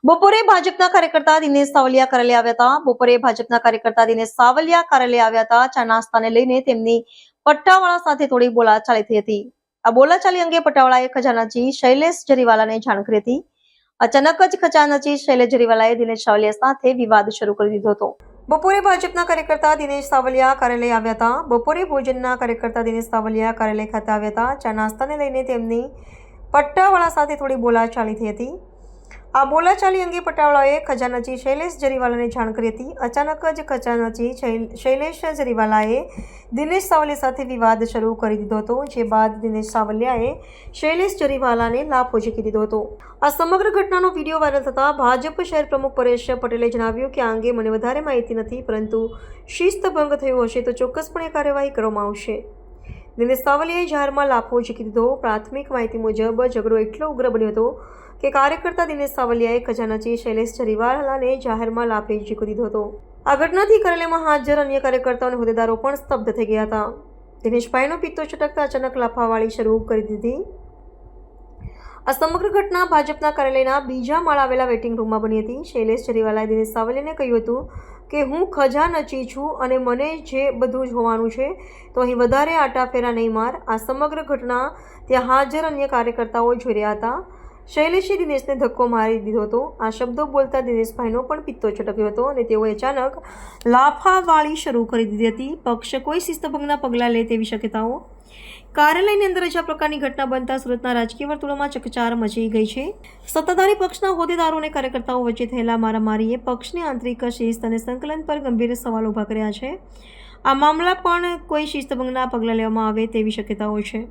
બપોરે ભાજપના કાર્યકર્તા દિનેશ સાવલિયા કાર્યાલય આવ્યા હતા. બપોરે ભાજપના કાર્યકર્તા દિનેશ સાવલિયા કાર્યાલય આવ્યા હતા. ચા નાસ્તાને લઈને તેમની પટ્ટાવાળા સાથે થોડી બોલાચાલી થઈ હતી. આ બોલાચાલી અંગે પટ્ટાવાળાએ ખજાનચી શૈલેષ જરીવાલાને જાણ કરી હતી. અચાનક જ ખજાનચી શૈલેષ જરીવાલાએ દિનેશ સાવલિયા સાથે વિવાદ શરૂ કરી દીધો હતો. બપોરે ભાજપના કાર્યકર્તા દિનેશ સાવલિયા કાર્યાલય આવ્યા હતા. બપોરે ભોજનના કાર્યકર્તા દિનેશ સાવલિયા કાર્યાલય ખાતે આવ્યા હતા. ચા નાસ્તાને લઈને તેમની પટ્ટાવાળા સાથે થોડી બોલાચાલી થઈ હતી. આ બોલાચાલી અંગે પટ્ટાવાળાએ ખજાનચી શૈલેષ જરીવાલાને જાણ કરી હતી. અચાનક જ ખજાનચી શૈલેષ જરીવાલાએ દિનેશ સાવલિયા સાથે વિવાદ શરૂ કરી દીધો હતો, જે બાદ દિનેશ સાવલિયાએ શૈલેષ જરીવાલાને લાફો ઝીકી દીધો હતો. આ સમગ્ર ઘટનાનો વિડીયો વાયરલ થતા ભાજપ શહેર પ્રમુખ પરેશ પટેલે જણાવ્યું કે આ અંગે મને વધારે માહિતી નથી, પરંતુ શિસ્તભંગ થયો હશે તો ચોક્કસપણે કાર્યવાહી કરવામાં આવશે. દિનેશ સાવલિયાએ જાહેરમાં લાફો ઝીકી દીધો. પ્રાથમિક માહિતી મુજબ ઝઘડો એટલો ઉગ્ર બન્યો હતો કે કાર્યકર્તા દિનેશ સાવલિયાએ ખજાનચી શૈલેષ જરીવાલાને જાહેરમાં લાફે ઝીકી દીધો હતો. આ ઘટનાથી કાર્યાલયમાં હાજર અન્ય કાર્યકર્તાઓ અને હોદ્દેદારો પણ સ્તબ્ધ થઈ ગયા હતા. દિનેશભાઈનો પિત્તો છટકતા અચાનક લાફાવાળી શરૂ કરી દીધી. આ સમગ્ર ઘટના ભાજપના કાર્યાલયના બીજા માળે આવેલા વેઇટિંગ રૂમમાં બની હતી. શૈલેષ જરીવાલાએ દિનેશ સાવલિયાને કહ્યું હતું કે હું ખજાનચી છું અને મને જે બધું જ હોવાનું છે, તો અહીં વધારે આટાફેરા નહીં માર. આ સમગ્ર ઘટના ત્યાં હાજર અન્ય કાર્યકર્તાઓ જોઈ રહ્યા હતા. શૈલેષે દિનેશને ધક્કો મારી દીધો હતો. આ શબ્દો બોલતા દિનેશભાઈનો પણ પિત્તો છટક્યો હતો અને તેઓએ અચાનક લાફાવાળી શરૂ કરી દીધી હતી. પક્ષ કોઈ શિસ્તભંગના પગલાં લે તેવી શક્યતાઓ. કાર્યાલયની અંદર જ આ પ્રકારની ઘટના બનતા સુરતના રાજકીય વર્તુળોમાં ચકચાર મચી ગઈ છે. સત્તાધારી પક્ષના હોદ્દેદારો અને કાર્યકર્તાઓ વચ્ચે થયેલા મારામારીએ પક્ષની આંતરિક શિસ્ત અને સંકલન પર ગંભીર સવાલો ઊભા કર્યા છે. આ મામલા પણ કોઈ શિસ્તભંગના પગલાં લેવામાં આવે તેવી શક્યતાઓ છે.